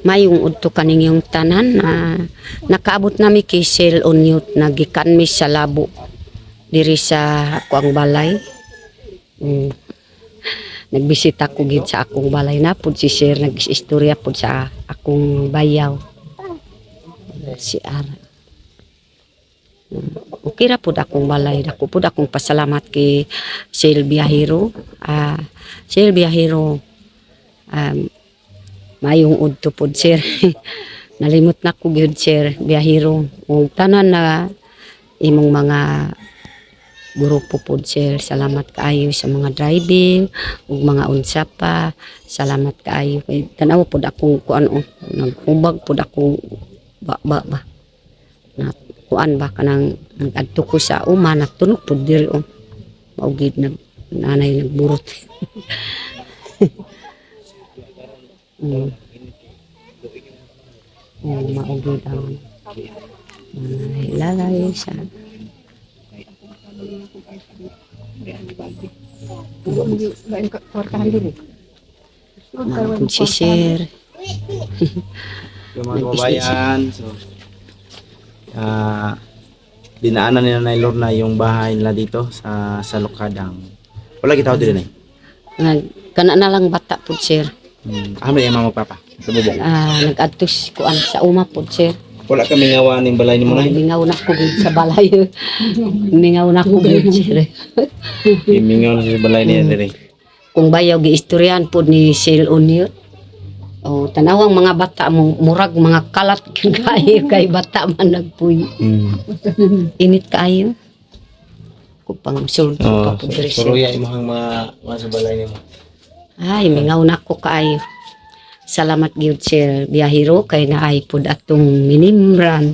mayong udto kaning yung tanan nakaabot nami kay Sel Unyut nagikan mi sa labo diri sa ako ang balay. Nagbisita ko gid sa akong balay na pud si Sir nag-istorya pud sa akong bayaw si Ara. Okay ra pud akong balay, dako pud akong pasalamat kay Sel Biyahero. Sel Biyahero, mayong udto pud Sir. Nalimot na ko gyud Sir Biyahero ug tanan na imong mga grupo pud Sir. Salamat kaayo sa mga driving ug mga unsa pa. Salamat kaayo kay tanaw pud akong kuan naghubag pud akong ba na kuan ba kanang ngadto ko sa uma natunog pud diri maugid na nanay nagburot. Maugid ang lalay sa si Sir. Yung mga kababayan, so, dinaanan nila na Lorna yung bahay nila dito sa Lukadang. Wala kita din eh. Kana na lang bata po Sir. Kami yung mga magpapa. Sabubong. Nag-adtos kuan sa uma po Sir. Wala kami ngawa ng balay ni mo na. Mingaw na ko gid sa balay. Mingaw na ko gid Sir. Mingaw na sa balay niya dire. Kung bayaw giistoryahan po ni Sel Unyut. Tanawang mga bata murag mga kalat kayo kay bata man nagpuy. Init kayo. Kupang sulto pa po diri. Suruya imong mga sa balay nimo. Ay, mingaw na ko kayo. Salamat gyud Sir Biyahero kay naay pud atong minimran.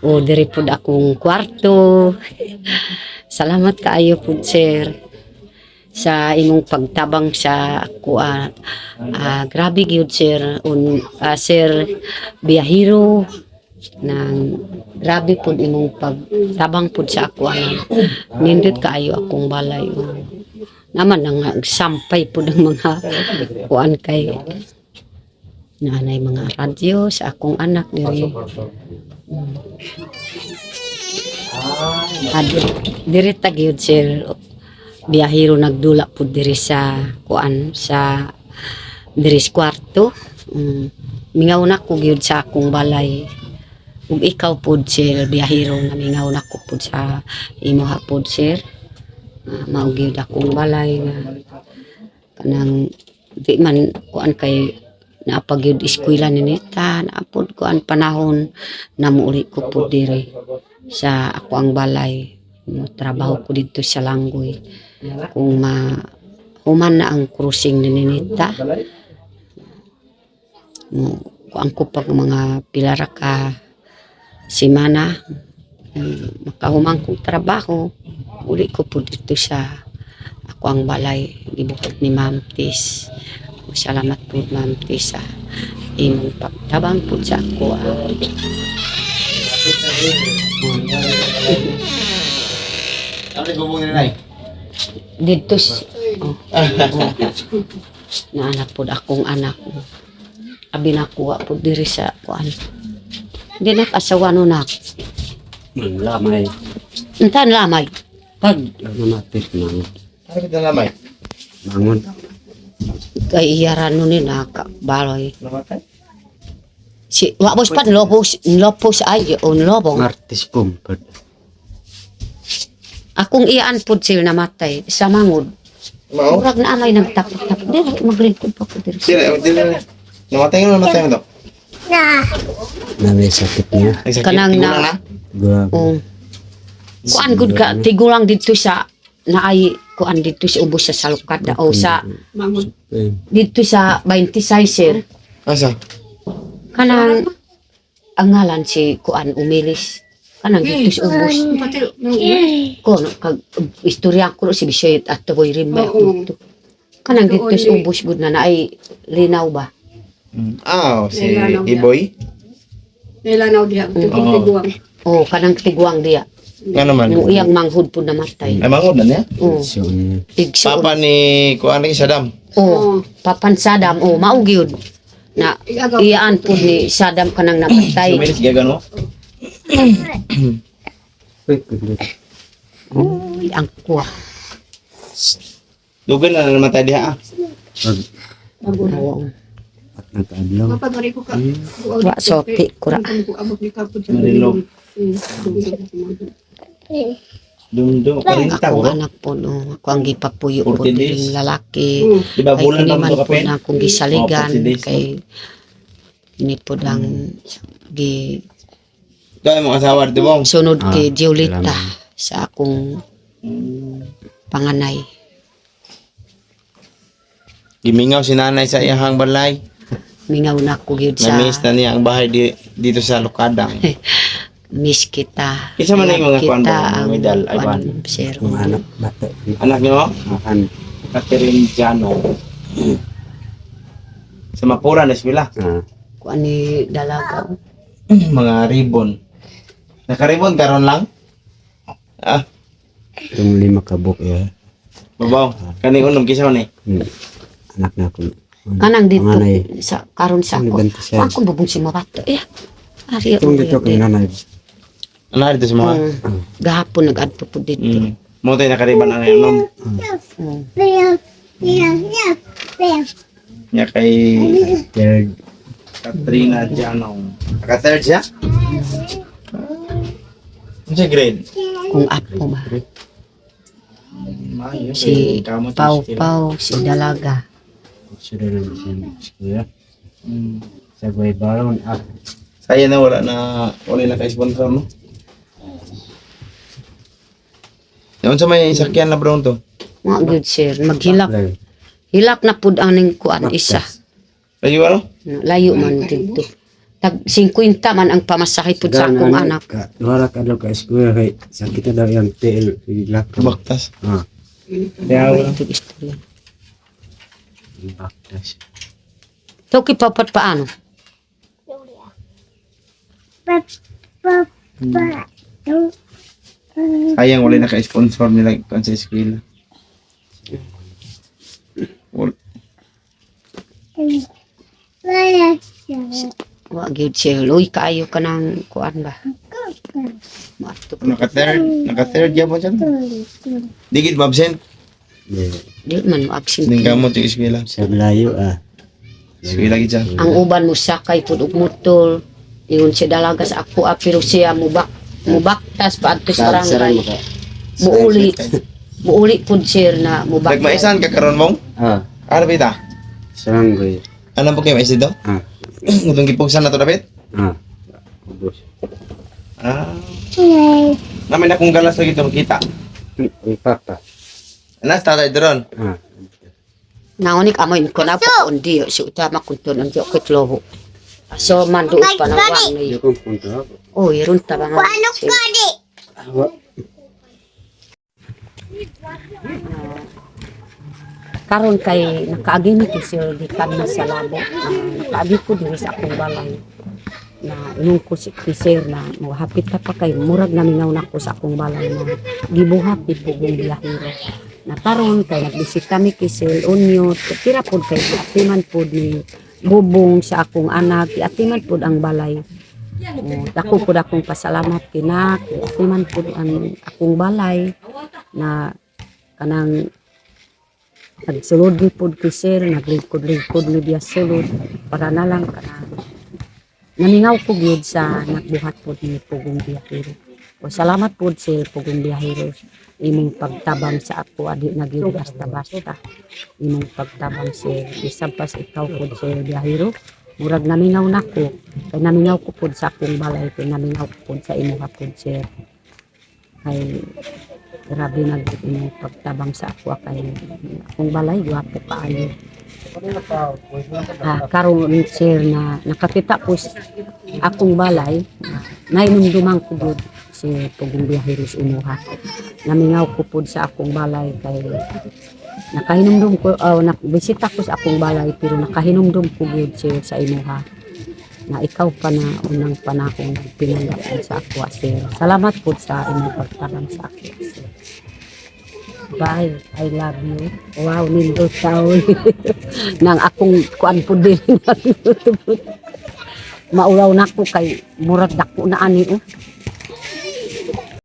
Diri pud akong kwarto. Salamat kaayo pud Sir sa imong pagtabang sa ako. Grabe gyud Sir Sir Biyahero nang grabe pud imong pagtabang pud sa ako. Nindot kaayo akong balay. Naman ang sampay pud ang mga kuan kay nanay mga radyo sa akong anak diri. Diri ta gyud Sir Biyahero nagdula pud diri sa kuan sa diri sa kwarto. Mingaw na ko gyud sa akong balay. Ug ikaw pud Sir Biyahero na mingaw na ko pud sa imuha pud Sir. Mao gyud akong balay nga kanang di man kuan kay napagyud eskwela ni Nita naapod kuan panahon namuuli ko pud diri sa ako ang balay. Trabaho ko dito sa Langgoy. Kung human na ang cruising ni Nita kuan ko pag mga pilara ka semana makahumang kong trabaho uli ko po dito sa ako ang balay gibukod ni Ma'am Tis. Salamat po Ma'am Tis sa imong pagtabang po sa ako. Ano gubong ni Nay? Dito na anak po akong anak abi nakuha po diri sa kuan di nakasawa no nak Lamay. entan lamay Pag namatid mangon. Ano kita lamay? Mangon. kay iyaran no ni nakabaloy Namatay? si wabos pa lopos ay lobong Martis pumpad. akong iyaan po sila namatay sa mangod Mao? murag na amay nagtapot-tapot dili maglingkod pa po diri Sila, dili. Namatay mo to? Nabi sakit niya. Ay, sakit. Kanang Tigulang na? Gua. kuan gud ka tigulang dito sa naay kuan dito sa ubos sa salukada o sa dito sa 26 Sir Asa? kanang ang ngalan si kuan umilis kanang dito sa ubos ko kag istorya ko si Bisoy at Taboy Rimba kanang dito sa ubos gud na naay linaw ba Si Iboy? Nilanaw diha, tiguang. kanang tiguang diya Nga naman? mo iyang manghud po namatay Ay, mangod na niya? Siyon. igsuon Papa ni Kuan ni Saddam. papansadam mao gyud na iyaan po ni Saddam kanang namatay. Sumilis gagano. Uy, ang kuwa. Dugan na namatay diha. Oo. At nagkaadlaw. Mapagari ko ka. Wa sopi kura. Abot ni kapod sa Marilog. Dumdum, Ako 40 anak po no. Ako ang gipapuyo po 40 days. din lalaki. Diba Kay bulan kini pa man mo po kape? na akong gisaligan. 40 days, Kay ini po dang gi Kaya mo asawa dito bong. sunod kay Ah, Giolita salamat. sa akong panganay. Gimingaw si nanay sa iyang balay. Mingaw na ko gyud sa Na-miss na niya ang bahay dito sa Lukadang. miss kita. Isa man na yung mga Kita kwan ba, mga ang medal, ay kwan, ban? sir. Kung anak bata. Anak niyo, Ahan. Catherine Jano. Sa Mapura na eskwela. Kuan ni dalaga. Mga ribbon. Naka-ribbon karon lang. Ah, Itong 5 kabuk ya. babaw. Kani unom kisa man eh. Anak na ako. Kanang dito Panganay. sa karon sa Ano ako. ganito siya? Ako bubong si mabato. Ari Itong dito kay nanay. Ano dito sa mga? gahapon nag-adto po dito. Mo tayo nakariban ang unom. Mm. Nya kay Third. Katrina Jano. Naka-third siya? Ano siya grade? Kung apo ba. Mayo. Si kamot Pau yung skill. Pau, si Dalaga. Sila na siya. Kuya. Mm. Sa Guay Baron. Saya na wala na kay-sponsor no. Yung sa may sakyan na brown to. Mga good sir, maghilak. Hilak na pud ang ning kuan isa. Ayo ano? Layo man dito. Tag 50 man ang pamasahe pud sa akong anak. Wala ka daw ka eskwela kay sakit na daw yung TL. Ilak. Baktas. Kaya wala. Ito istorya. Baktas. Ito kipapat paano? Sayang wala na kay-sponsor nila kan sa eskwela. Wala. Wa gyud sir. Uy kaayo ka ng kuan ba? Maato ko. Naka-third ya mo dyan. Digid mo absent. Di man mo absent. Ning kamot yung eskwela. Sa layo Eskwela gid siya. Ang uban mo sakay pud og motor. Ingon si Dalaga sa ako pero siya mubaktas pa adto sa barangay. Muuli pud sir na mubaktas. Nagmaisan ka karon mong? Ano ba ita? Saranggoy. Alam po kayo maisin to? Utong gipugsan na to David? Ubos. Namin na kung galas lagi ito makita. Uy, papa. Anas tatay doon. Naunik amoy ko na po undi si utama kun ton undi ko tloho. So mandu pa na wang ni. Hindi kong punta ako. Oh, irun ta ba nga. Karon kay nakaagi ni ko sir di kami sa labo. Nakaagi ko diri sa akong balay. Na inung ko si sir na mohapit ka pa kay murag na mingaw na ko sa akong balay na gibuhat di pugong biyahero. Na karon kay nagbisit kami kay Sir Unyo, tira pod kay atiman pod ni bubong sa akong anak, atiman pod ang balay. Dako pod akong pasalamat kina, atiman pod ang akong balay na kanang nagsulod ni pod kay Sir, naglingkod-lingkod ni biya sulod para na lang kanang namingaw ko gyud sa nagbuhat pod ni pugong biyahero. O salamat pod Sir pugong biyahero. Imong pagtabang sa ako adi nagyud basta-basta. Imong pagtabang Sir bisan pas ikaw pod Sir biyahero murag namingaw nako kay namingaw ko pod sa akong balay kay namingaw ko pod sa imo pod Sir kay grabe nag imong pagtabang sa ako kay akong balay gwapo kaayo. Karon Sir na nakakita ko akong balay nainumduman ko gyud si pugong biyahero sa imuha. Namingaw ko pod sa akong balay kay nakahinumdum ko nakbisita ko sa akong balay pero nakahinumdum ko gyud Sir sa imuha na ikaw pa na unang panahon pinanggap sa ako Sir. Salamat pod sa imong pagtabang sa ako Sir. Bye. I love you. Wow, nindot tao. Nang akong kuan po din. Maulaw na ko kay murag dako na ani oh.